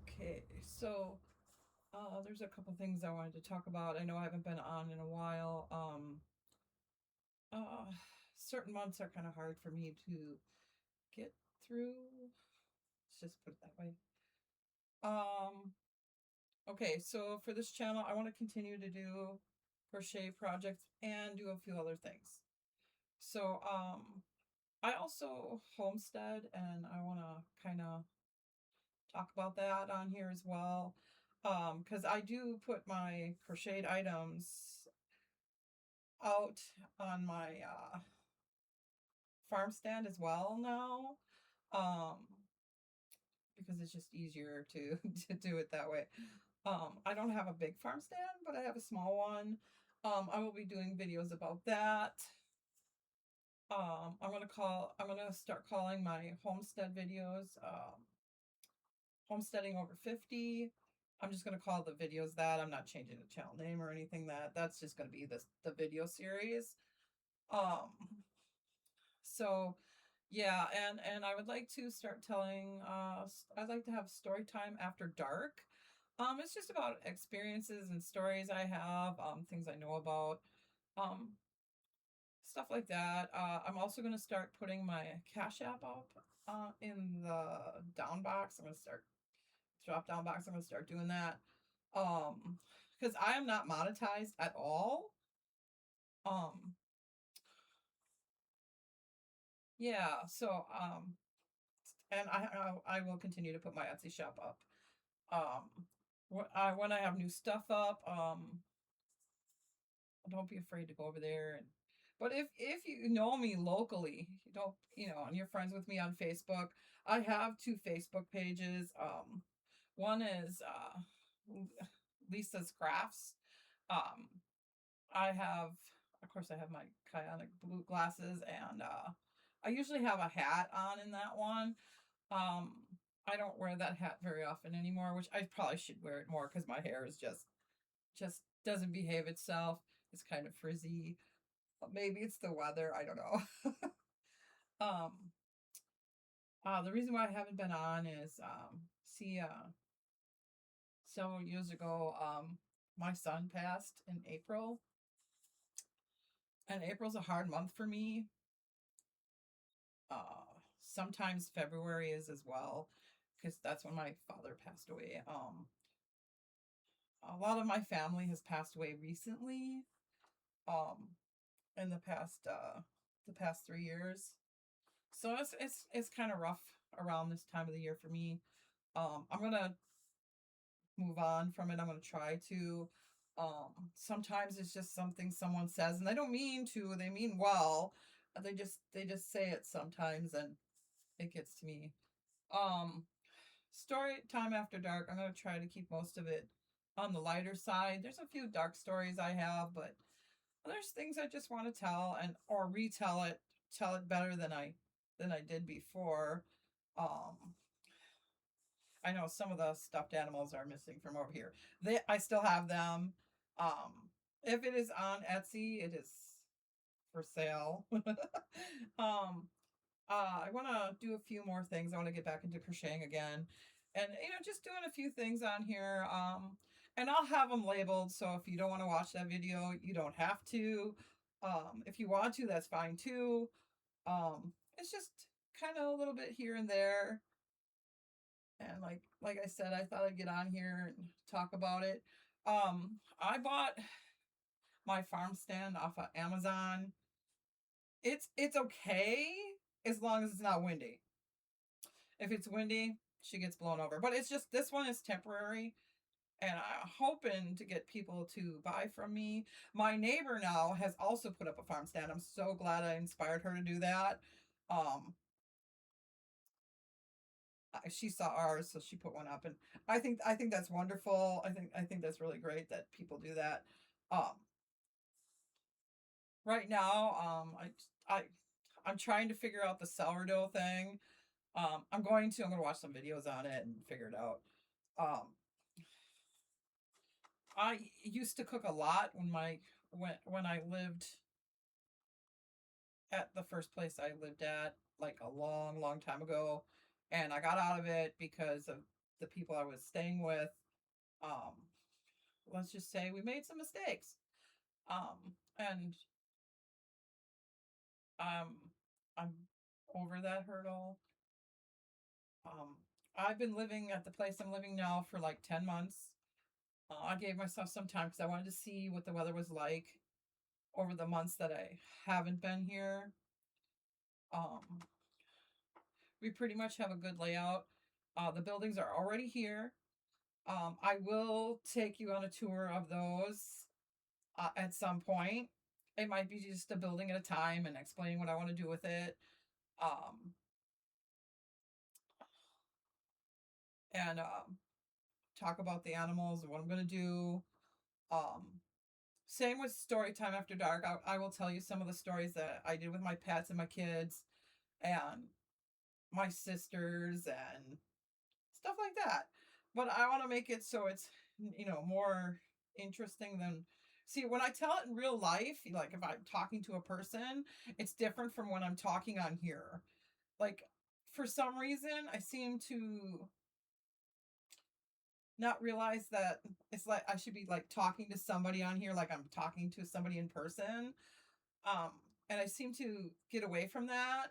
Okay, so there's a couple things I wanted to talk about. I know I haven't been on in a while. Uh, Certain months are kind of hard for me to get through. Let's just put it that way. Um, okay, so for this channel, I want to continue to do crochet projects and do a few other things. So, I also homestead, and I want to kind of talk about that on here as well. Because I do put my crocheted items out on my farm stand as well now. Um, because it's just easier to to do it that way. I don't have a big farm stand, but I have a small one. I will be doing videos about that. I'm gonna start calling my homestead videos homesteading over 50. I'm just going to call the videos that. I'm not changing the channel name or anything. That's just going to be the video series. Um so yeah, and I would like to start telling I'd like to have story time after dark. It's just about experiences and stories I have, things I know about. Um Stuff like that. I'm also going to start putting my Cash App up in the down box. I'm going to start drop down box. I'm going to start doing that. Because I am not monetized at all. Um, yeah. So and I will continue to put my Etsy shop up. When I have new stuff up, don't be afraid to go over there. And but if you know me locally, you don't, and you're friends with me on Facebook, I have two Facebook pages. One is Lisa's Crafts. Um, I have, of course, I have my Kionic blue glasses, and I usually have a hat on in that one. Um, I don't wear that hat very often anymore, which I probably should wear it more because my hair is just doesn't behave itself. It's kind of frizzy. Maybe it's the weather. I don't know. um, the reason why I haven't been on is see, several years ago, my son passed in April, and April's a hard month for me. Uh, Sometimes February is as well, because that's when my father passed away. A lot of my family has passed away recently. Um, in the past 3 years, so it's kind of rough around this time of the year for me. I'm gonna move on from it. I'm gonna try to. Sometimes it's just something someone says, and they don't mean to. They mean well. They just say it sometimes, and it gets to me. Um, Story time after dark. I'm gonna try to keep most of it on the lighter side. There's a few dark stories I have, but there's things I just want to tell and or retell it, tell it better than I did before. Um, I know some of the stuffed animals are missing from over here. I still have them. If it is on Etsy, it is for sale. I want to do a few more things. I want to get back into crocheting again, and just doing a few things on here. And I'll have them labeled, so if you don't want to watch that video, you don't have to. If you want to, that's fine too. It's just kind of a little bit here and there. And like I said, I thought I'd get on here and talk about it. I bought my farm stand off of Amazon. It's okay as long as it's not windy. If it's windy, she gets blown over. But it's just this one is temporary, and I'm hoping to get people to buy from me. My neighbor now has also put up a farm stand. I'm so glad I inspired her to do that. Um, she saw ours, so she put one up, and I think that's wonderful. I think that's really great that people do that. Um, right now, I'm trying to figure out the sourdough thing. I'm gonna watch some videos on it and figure it out. Um, I used to cook a lot when I lived at the first place I lived at, like a long, long time ago, and I got out of it because of the people I was staying with, um, let's just say we made some mistakes. And um, I'm over that hurdle. Um, I've been living at the place I'm living now for like 10 months. I gave myself some time because I wanted to see what the weather was like over the months that I haven't been here. Um, we pretty much have a good layout. The buildings are already here. I will take you on a tour of those at some point. It might be just a building at a time and explaining what I want to do with it. Um, and talk about the animals and what I'm going to do. Um, Same with story time after dark. I will tell you some of the stories that I did with my pets and my kids and my sisters and stuff like that. But I want to make it so it's, more interesting than. See, when I tell it in real life, like if I'm talking to a person, it's different from when I'm talking on here. Like, for some reason, I seem to not realize that it's like I should be like talking to somebody on here, like I'm talking to somebody in person. Um, and I seem to get away from that.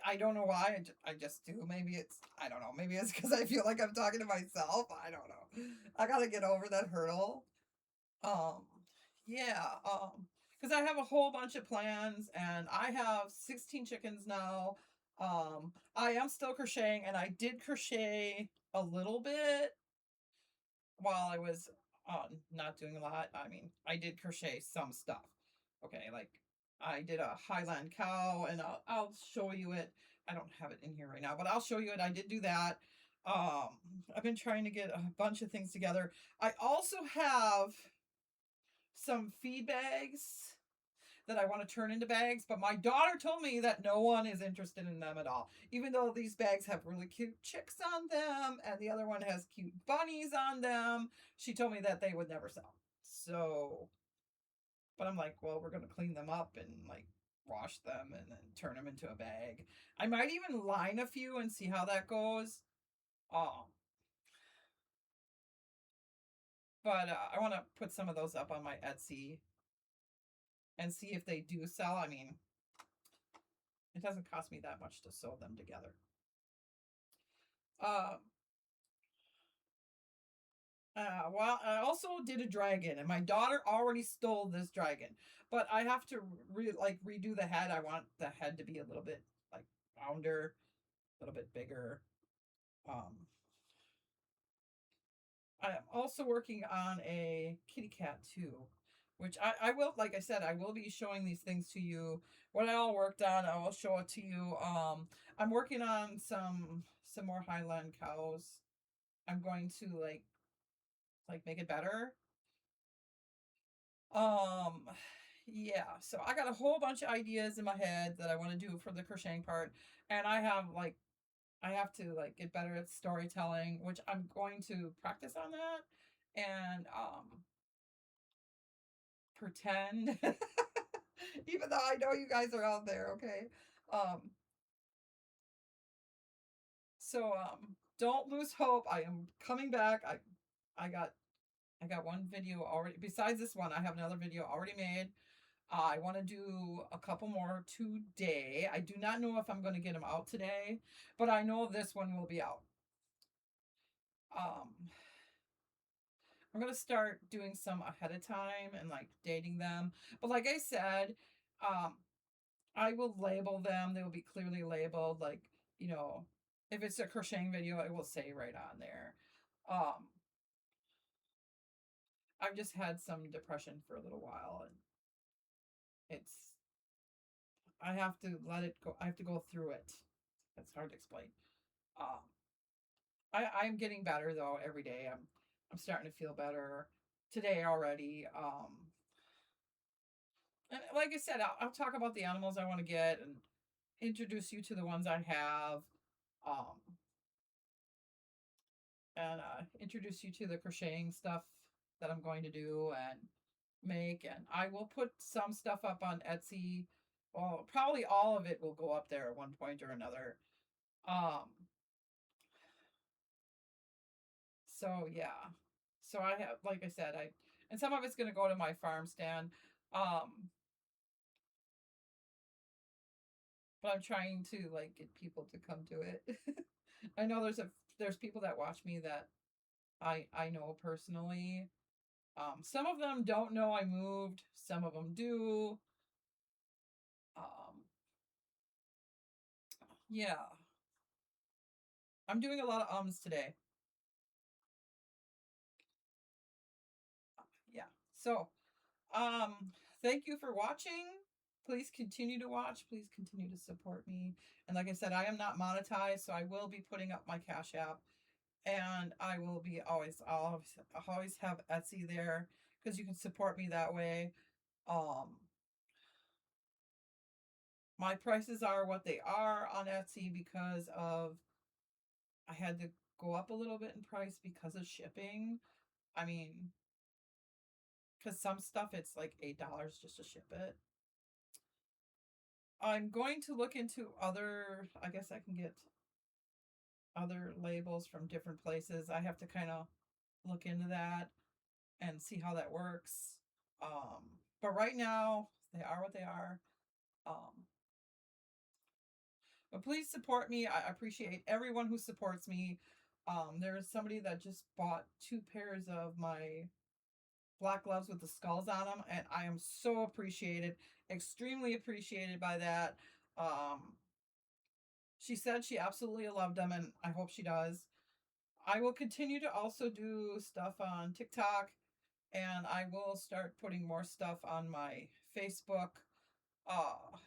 I don't know why. I just do. Maybe it's, I don't know. Maybe it's because I feel like I'm talking to myself. I don't know. I got to get over that hurdle. Um, yeah. Because I have a whole bunch of plans and I have 16 chickens now. I am still crocheting and I did crochet a little bit while I was not doing a lot. I mean, I did crochet some stuff. Okay, like I did a Highland cow, and I'll show you it. I don't have it in here right now, but I'll show you it. I did do that. I've been trying to get a bunch of things together. I also have some feed bags that I want to turn into bags, but my daughter told me that no one is interested in them at all. Even though these bags have really cute chicks on them and the other one has cute bunnies on them, she told me that they would never sell. So, but I'm like, well, we're going to clean them up and like wash them and then turn them into a bag. I might even line a few and see how that goes. Um, but I want to put some of those up on my Etsy and see if they do sell. I mean, it doesn't cost me that much to sew them together. Um, well, I also did a dragon, and my daughter already stole this dragon, but I have to redo the head. I want the head to be a little bit like rounder, a little bit bigger. Um, I'm also working on a kitty cat too, which I will, like I said, I will be showing these things to you. What I all worked on, I will show it to you. I'm working on some more Highland cows. I'm going to like make it better. Um, yeah, so I got a whole bunch of ideas in my head that I want to do for the crocheting part, and I have to like get better at storytelling, which I'm going to practice on that and pretend even though I know you guys are out there, okay? Um don't lose hope. I am coming back. I got I got one video already. Besides this one, I have another video already made. I want to do a couple more today. I do not know if I'm going to get them out today, but I know this one will be out. Um, I'm going to start doing some ahead of time and like dating them. But like I said, um, I will label them. They will be clearly labeled. Like, if it's a crocheting video, it will say right on there. Um, I've just had some depression for a little while and it's I have to let it go. I have to go through it. It's hard to explain. Um, I'm getting better though every day. I'm starting to feel better today already. And like I said, I'll talk about the animals I want to get and introduce you to the ones I have. Um, and introduce you to the crocheting stuff that I'm going to do and make. And I will put some stuff up on Etsy. Well, probably all of it will go up there at one point or another. Um, So yeah. So I have, like I said, I and some of it's going to go to my farm stand. Um, but I'm trying to like get people to come to it. I know there's people that watch me that I know personally. Some of them don't know I moved. Some of them do. Um, yeah, I'm doing a lot of ums today. Yeah. So, um, thank you for watching. Please continue to watch. Please continue to support me. And like I said, I am not monetized, so I will be putting up my Cash App, and I will be always have Etsy there because you can support me that way. Um, my prices are what they are on Etsy because of I had to go up a little bit in price because of shipping. I mean, because some stuff it's like $8 just to ship it. I'm going to look into other, I guess I can get other labels from different places. I have to kind of look into that and see how that works. But right now, they are what they are. Um, but please support me. I appreciate everyone who supports me. There's somebody that just bought 2 pairs of my black gloves with the skulls on them, and I am so appreciated, extremely appreciated by that. Um, she said she absolutely loved them, and I hope she does. I will continue to also do stuff on TikTok, and I will start putting more stuff on my Facebook. Uh,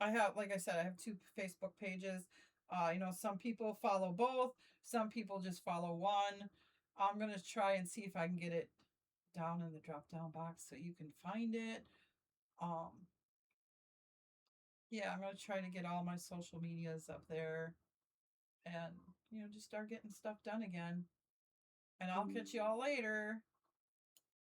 I have, like I said, I have 2 Facebook pages. Some people follow both, some people just follow one. I'm gonna try and see if I can get it down in the drop down box so you can find it. Um, yeah, I'm gonna try to get all my social medias up there and just start getting stuff done again. And I'll catch you all later.